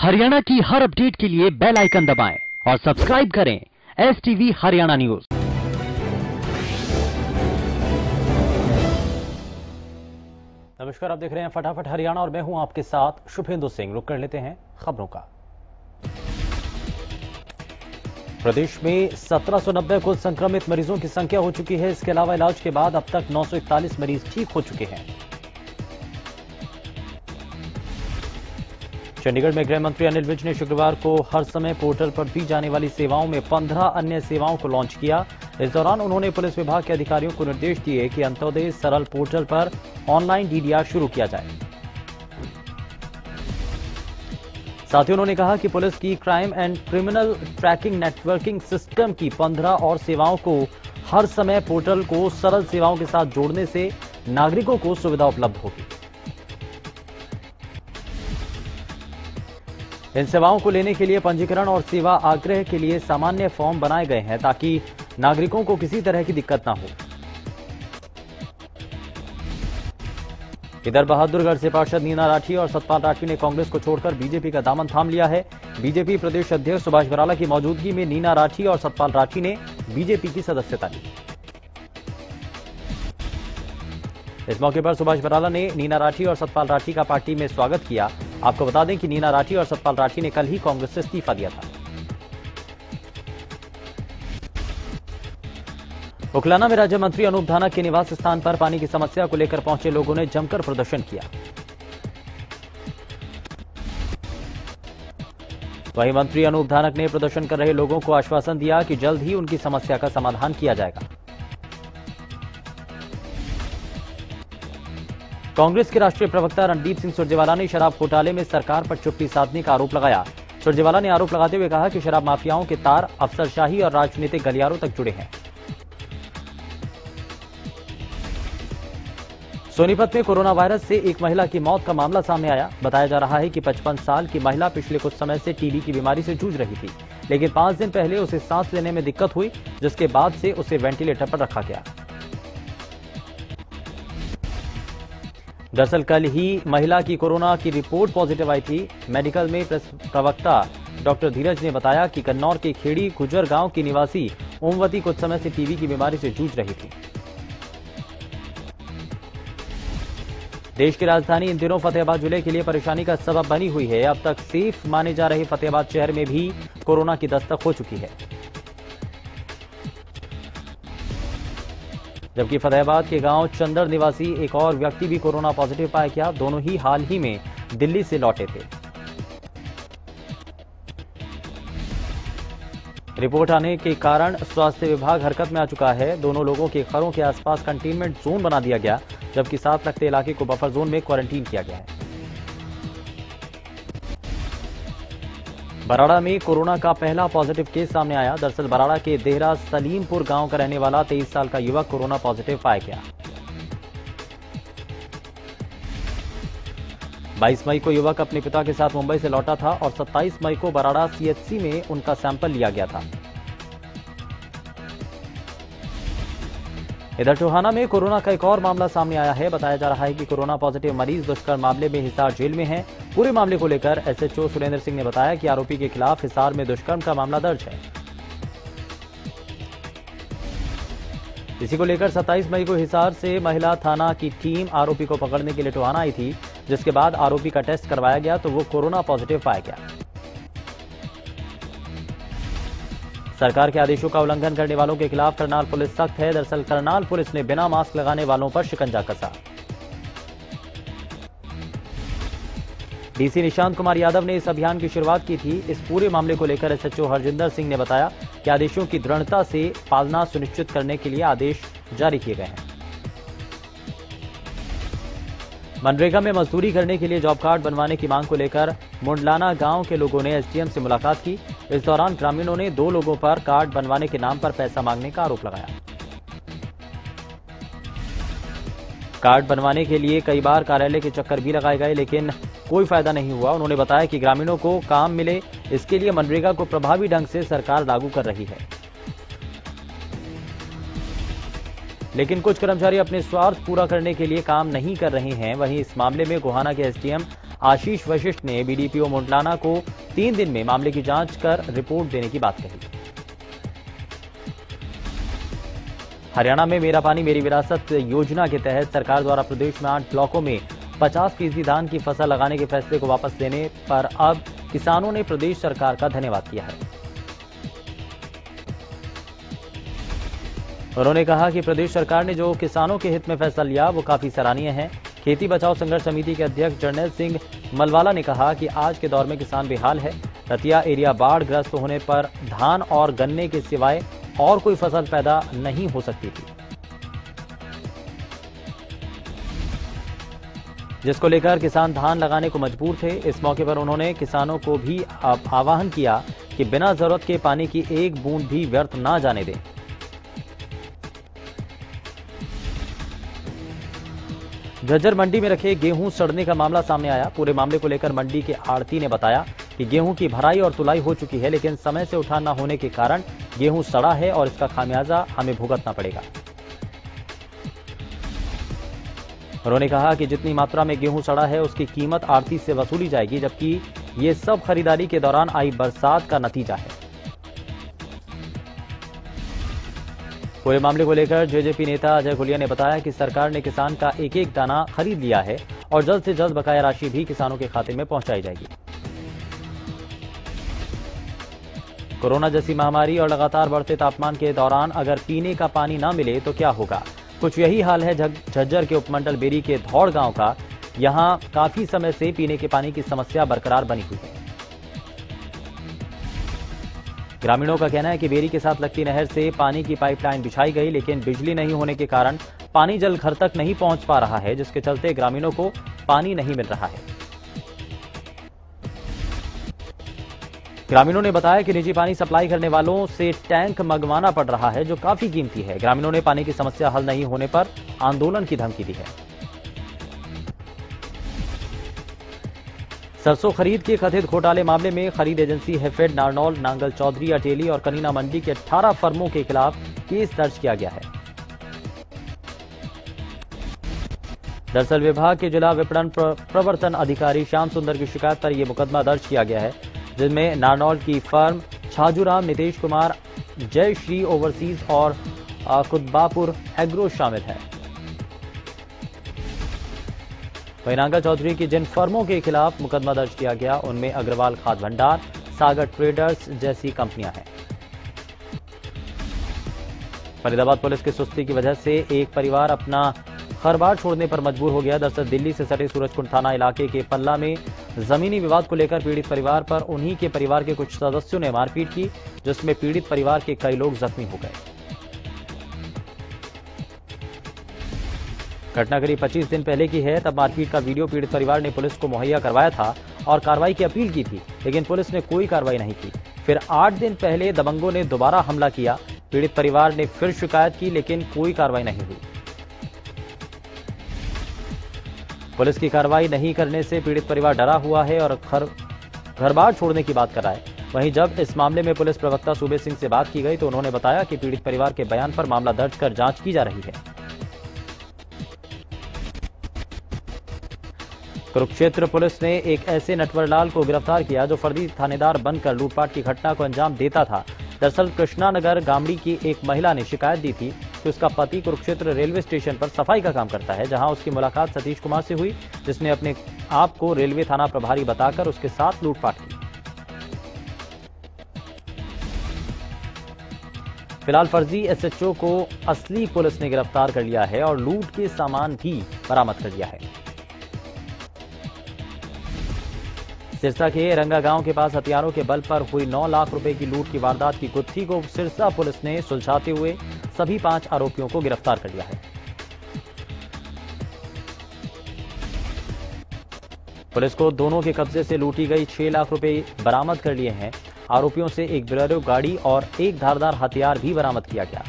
हरियाणा की हर अपडेट के लिए बेल आइकन दबाएं और सब्सक्राइब करें STV हरियाणा न्यूज। नमस्कार, आप देख रहे हैं फटाफट हरियाणा और मैं हूं आपके साथ शुभेंदु सिंह। रुक कर लेते हैं खबरों का। प्रदेश में 1790 कुल संक्रमित मरीजों की संख्या हो चुकी है। इसके अलावा इलाज के बाद अब तक 941 मरीज ठीक हो चुके हैं। चंडीगढ़ में गृह मंत्री अनिल विज ने शुक्रवार को हर समय पोर्टल पर दी जाने वाली सेवाओं में 15 अन्य सेवाओं को लॉन्च किया। इस दौरान उन्होंने पुलिस विभाग के अधिकारियों को निर्देश दिए कि अंत्योदय सरल पोर्टल पर ऑनलाइन DDR शुरू किया जाए। साथ ही उन्होंने कहा कि पुलिस की crime and criminal tracking networking system की 15 और सेवाओं को हर समय पोर्टल को सरल सेवाओं के साथ जोड़ने से नागरिकों को सुविधा उपलब्ध होगी। इन सेवाओं को लेने के लिए पंजीकरण और सेवा आग्रह के लिए सामान्य फॉर्म बनाए गए हैं ताकि नागरिकों को किसी तरह की दिक्कत ना हो। इधर बहादुरगढ़ से पार्षद नीना राठी और सतपाल राठी ने कांग्रेस को छोड़कर बीजेपी का दामन थाम लिया है। बीजेपी प्रदेश अध्यक्ष सुभाष बराला की मौजूदगी में नीना राठी और सतपाल राठी ने बीजेपी की सदस्यता ली। इस मौके पर सुभाष बराला ने नीना राठी और सतपाल राठी का पार्टी में स्वागत किया। आपको बता दें कि नीना राठी और सतपाल राठी ने कल ही कांग्रेस से इस्तीफा दिया था। उकलाना में राज्य मंत्री अनूप धानक के निवास स्थान पर पानी की समस्या को लेकर पहुंचे लोगों ने जमकर प्रदर्शन किया। वहीं मंत्री अनूप धानक ने प्रदर्शन कर रहे लोगों को आश्वासन दिया कि जल्द ही उनकी समस्या का समाधान किया जाएगा। कांग्रेस के राष्ट्रीय प्रवक्ता रणदीप सिंह सुरजेवाला ने शराब घोटाले में सरकार पर चुप्पी साधने का आरोप लगाया। सुरजेवाला ने आरोप लगाते हुए कहा कि शराब माफियाओं के तार अफसरशाही और राजनीतिक गलियारों तक जुड़े हैं। सोनीपत में कोरोना वायरस से एक महिला की मौत का मामला सामने आया। बताया जा रहा है कि 55 साल की महिला पिछले कुछ समय से टीबी की बीमारी से जूझ रही थी, लेकिन 5 दिन पहले उसे सांस लेने में दिक्कत हुई, जिसके बाद से उसे वेंटिलेटर पर रखा गया। दरअसल कल ही महिला की कोरोना की रिपोर्ट पॉजिटिव आई थी। मेडिकल में प्रेस प्रवक्ता डॉक्टर धीरज ने बताया कि कन्नौर के खेड़ी गुजर गांव की निवासी ओमवती कुछ समय से टीबी की बीमारी से जूझ रही थी। देश की राजधानी इन दिनों फतेहाबाद जिले के लिए परेशानी का सबब बनी हुई है। अब तक सेफ माने जा रहे फतेहाबाद शहर में भी कोरोना की दस्तक हो चुकी है, जबकि फतेहाबाद के गांव चंदर निवासी एक और व्यक्ति भी कोरोना पॉजिटिव पाया गया। दोनों ही हाल ही में दिल्ली से लौटे थे। रिपोर्ट आने के कारण स्वास्थ्य विभाग हरकत में आ चुका है। दोनों लोगों के घरों के आसपास कंटेनमेंट जोन बना दिया गया, जबकि साथ लगते इलाके को बफर जोन में क्वारंटीन किया गया है। बराड़ा में कोरोना का पहला पॉजिटिव केस सामने आया। दरअसल बराड़ा के देहरा सलीमपुर गांव का रहने वाला 23 साल का युवक कोरोना पॉजिटिव पाया गया। 22 मई को युवक अपने पिता के साथ मुंबई से लौटा था और 27 मई को बराड़ा CHC में उनका सैंपल लिया गया था। इधर टोहाना में कोरोना का एक और मामला सामने आया है। बताया जा रहा है कि कोरोना पॉजिटिव मरीज दुष्कर्म मामले में हिसार जेल में है। पूरे मामले को लेकर SHO सुरेंद्र सिंह ने बताया कि आरोपी के खिलाफ हिसार में दुष्कर्म का मामला दर्ज है। इसी को लेकर 27 मई को हिसार से महिला थाना की टीम आरोपी को पकड़ने के लिए टोहाना आई थी, जिसके बाद आरोपी का टेस्ट करवाया गया तो वो कोरोना पॉजिटिव पाया गया। सरकार के आदेशों का उल्लंघन करने वालों के खिलाफ करनाल पुलिस सख्त है। दरअसल करनाल पुलिस ने बिना मास्क लगाने वालों पर शिकंजा कसा। डीसी निशांत कुमार यादव ने इस अभियान की शुरुआत की थी। इस पूरे मामले को लेकर SHO हरजिंदर सिंह ने बताया कि आदेशों की दृढ़ता से पालना सुनिश्चित करने के लिए आदेश जारी किए गए हैं। मनरेगा में मजदूरी करने के लिए जॉब कार्ड बनवाने की मांग को लेकर मुंडलाना गांव के लोगों ने SDM से मुलाकात की। इस दौरान ग्रामीणों ने 2 लोगों पर कार्ड बनवाने के नाम पर पैसा मांगने का आरोप लगाया। कार्ड बनवाने के लिए कई बार कार्यालय के चक्कर भी लगाए गए, लेकिन कोई फायदा नहीं हुआ। उन्होंने बताया कि ग्रामीणों को काम मिले, इसके लिए मनरेगा को प्रभावी ढंग से सरकार लागू कर रही है, लेकिन कुछ कर्मचारी अपने स्वार्थ पूरा करने के लिए काम नहीं कर रहे हैं। वहीं इस मामले में गोहाना के SDM आशीष वशिष्ठ ने बीडीपीओ मुंडलाना को 3 दिन में मामले की जांच कर रिपोर्ट देने की बात कही। हरियाणा में मेरा पानी मेरी विरासत योजना के तहत सरकार द्वारा प्रदेश में 8 ब्लॉकों में 50% धान की फसल लगाने के फैसले को वापस लेने पर अब किसानों ने प्रदेश सरकार का धन्यवाद किया है। उन्होंने कहा कि प्रदेश सरकार ने जो किसानों के हित में फैसला लिया वो काफी सराहनीय है। खेती बचाओ संघर्ष समिति के अध्यक्ष जर्नैल सिंह मलवाला ने कहा कि आज के दौर में किसान बेहाल है। रतिया एरिया बाढ़ ग्रस्त होने पर धान और गन्ने के सिवाय और कोई फसल पैदा नहीं हो सकती थी, जिसको लेकर किसान धान लगाने को मजबूर थे। इस मौके पर उन्होंने किसानों को भी आह्वान किया कि बिना जरूरत के पानी की एक बूंद भी व्यर्थ ना जाने दें। झज्जर मंडी में रखे गेहूं सड़ने का मामला सामने आया। पूरे मामले को लेकर मंडी के आड़ती ने बताया कि गेहूं की भराई और तुलाई हो चुकी है, लेकिन समय से उठान न होने के कारण गेहूं सड़ा है और इसका खामियाजा हमें भुगतना पड़ेगा। उन्होंने कहा कि जितनी मात्रा में गेहूं सड़ा है उसकी कीमत आड़ती से वसूली जाएगी, जबकि ये सब खरीदारी के दौरान आई बरसात का नतीजा है। पूरे मामले को लेकर जेजेपी नेता अजय गुलिया ने बताया कि सरकार ने किसान का एक एक दाना खरीद लिया है और जल्द से जल्द बकाया राशि भी किसानों के खाते में पहुंचाई जाएगी। कोरोना जैसी महामारी और लगातार बढ़ते तापमान के दौरान अगर पीने का पानी ना मिले तो क्या होगा? कुछ यही हाल है झज्जर के उपमंडल बेरी के धौड़ गांव का। यहां काफी समय से पीने के पानी की समस्या बरकरार बनी हुई है। ग्रामीणों का कहना है कि बेरी के साथ लगती नहर से पानी की पाइपलाइन बिछाई गई, लेकिन बिजली नहीं होने के कारण पानी जल घर तक नहीं पहुंच पा रहा है, जिसके चलते ग्रामीणों को पानी नहीं मिल रहा है। ग्रामीणों ने बताया कि निजी पानी सप्लाई करने वालों से टैंक मंगवाना पड़ रहा है, जो काफी कीमती है। ग्रामीणों ने पानी की समस्या हल नहीं होने पर आंदोलन की धमकी दी है। सरसों खरीद के कथित घोटाले मामले में खरीद एजेंसी हेफेड, नारनौल, नांगल चौधरी, अटेली और कनीना मंडी के 18 फर्मों के खिलाफ केस दर्ज किया गया है। दरअसल विभाग के जिला विपणन प्रवर्तन अधिकारी श्याम सुंदर की शिकायत पर यह मुकदमा दर्ज किया गया है, जिनमें नारनौल की फर्म छाजूराम, नीतीश कुमार, जय श्री ओवरसीज और कुतबापुर एग्रो शामिल है। वहीं नांगल चौधरी की जिन फर्मों के खिलाफ मुकदमा दर्ज किया गया उनमें अग्रवाल खाद भंडार, सागर ट्रेडर्स जैसी कंपनियां हैं। फरीदाबाद पुलिस की सुस्ती की वजह से एक परिवार अपना घर-बार छोड़ने पर मजबूर हो गया। दरअसल दिल्ली से सटे सूरजकुंड थाना इलाके के पल्ला में जमीनी विवाद को लेकर पीड़ित परिवार पर उन्हीं के परिवार के कुछ सदस्यों ने मारपीट की, जिसमें पीड़ित परिवार के कई लोग जख्मी हो गए। घटना करीब 25 दिन पहले की है। तब मारपीट का वीडियो पीड़ित परिवार ने पुलिस को मुहैया करवाया था और कार्रवाई की अपील की थी, लेकिन पुलिस ने कोई कार्रवाई नहीं की। फिर 8 दिन पहले दबंगों ने दोबारा हमला किया। पीड़ित परिवार ने फिर शिकायत की, लेकिन कोई कार्रवाई नहीं हुई। पुलिस की कार्रवाई नहीं करने से पीड़ित परिवार डरा हुआ है और घर-बार छोड़ने की बात कर रहा है। वहीं जब इस मामले में पुलिस प्रवक्ता सूबे सिंह से बात की गई तो उन्होंने बताया कि पीड़ित परिवार के बयान पर मामला दर्ज कर जांच की जा रही है। कुरुक्षेत्र पुलिस ने एक ऐसे नटवरलाल को गिरफ्तार किया जो फर्जी थानेदार बनकर लूटपाट की घटना को अंजाम देता था। दरअसल कृष्णानगर गामड़ी की एक महिला ने शिकायत दी थी कि उसका पति कुरुक्षेत्र रेलवे स्टेशन पर सफाई का काम करता है, जहां उसकी मुलाकात सतीश कुमार से हुई, जिसने अपने आप को रेलवे थाना प्रभारी बताकर उसके साथ लूटपाट की। फिलहाल फर्जी एसएचओ को असली पुलिस ने गिरफ्तार कर लिया है और लूट के सामान भी बरामद कर लिया है। सिरसा के रंगा गांव के पास हथियारों के बल पर हुई 9 लाख रुपए की लूट की वारदात की गुत्थी को सिरसा पुलिस ने सुलझाते हुए सभी 5 आरोपियों को गिरफ्तार कर लिया है। पुलिस को दोनों के कब्जे से लूटी गई 6 लाख रुपए बरामद कर लिए हैं। आरोपियों से एक बोलेरो गाड़ी और एक धारदार हथियार भी बरामद किया गया।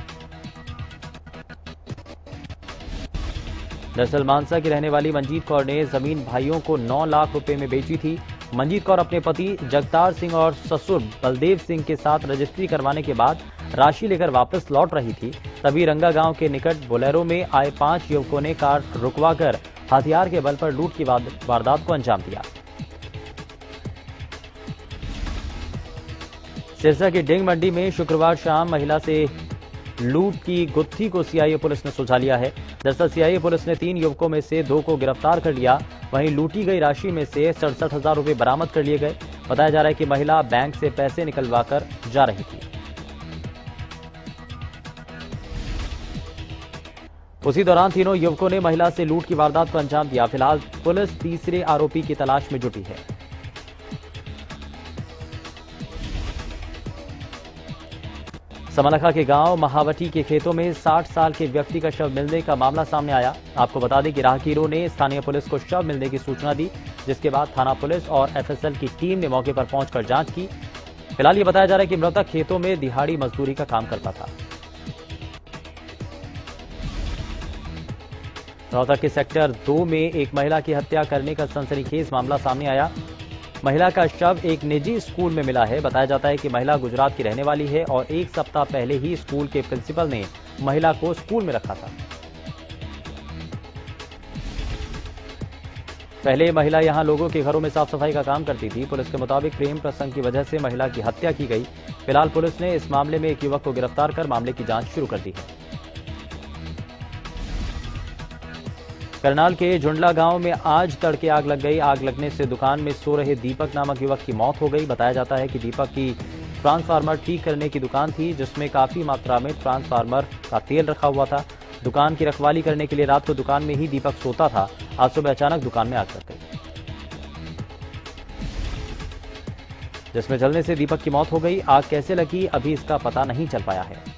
दरअसल मानसा की रहने वाली मंजीत कौर ने जमीन भाइयों को 9 लाख रुपए में बेची थी। मंजीत कौर अपने पति जगतार सिंह और ससुर बलदेव सिंह के साथ रजिस्ट्री करवाने के बाद राशि लेकर वापस लौट रही थी। तभी रंगा गांव के निकट बोलेरो में आए 5 युवकों ने कार रुकवाकर हथियार के बल पर लूट की वारदात को अंजाम दिया। सिरसा की डिंग मंडी में शुक्रवार शाम महिला से लूट की गुत्थी को सीआईए पुलिस ने सुलझा लिया है। दरअसल सीआईए पुलिस ने 3 युवकों में से 2 को गिरफ्तार कर लिया। वहीं लूटी गई राशि में से 67,000 रुपए बरामद कर लिए गए। बताया जा रहा है कि महिला बैंक से पैसे निकलवाकर जा रही थी। उसी दौरान तीनों युवकों ने महिला से लूट की वारदात को अंजाम दिया। फिलहाल पुलिस तीसरे आरोपी की तलाश में जुटी है। समलखा के गांव महावटी के खेतों में 60 साल के व्यक्ति का शव मिलने का मामला सामने आया। आपको बता दें कि राहगीरों ने स्थानीय पुलिस को शव मिलने की सूचना दी, जिसके बाद थाना पुलिस और एफएसएल की टीम ने मौके पर पहुंचकर जांच की। फिलहाल ये बताया जा रहा है कि मृतक खेतों में दिहाड़ी मजदूरी का काम करता था। रोहतक के सेक्टर 2 में एक महिला की हत्या करने का सनसनीखेज मामला सामने आया। महिला का शव एक निजी स्कूल में मिला है। बताया जाता है कि महिला गुजरात की रहने वाली है और 1 सप्ताह पहले ही स्कूल के प्रिंसिपल ने महिला को स्कूल में रखा था। पहले महिला यहां लोगों के घरों में साफ सफाई का काम करती थी। पुलिस के मुताबिक प्रेम प्रसंग की वजह से महिला की हत्या की गई। फिलहाल पुलिस ने इस मामले में एक युवक को गिरफ्तार कर मामले की जांच शुरू कर दी है। करनाल के झुंडला गांव में आज तड़के आग लग गई। आग लगने से दुकान में सो रहे दीपक नामक युवक की मौत हो गई। बताया जाता है कि दीपक की ट्रांसफार्मर ठीक करने की दुकान थी, जिसमें काफी मात्रा में ट्रांसफार्मर का तेल रखा हुआ था। दुकान की रखवाली करने के लिए रात को दुकान में ही दीपक सोता था। आज सुबह अचानक दुकान में आग लग गई, जिसमें जलने से दीपक की मौत हो गई। आग कैसे लगी, अभी इसका पता नहीं चल पाया है।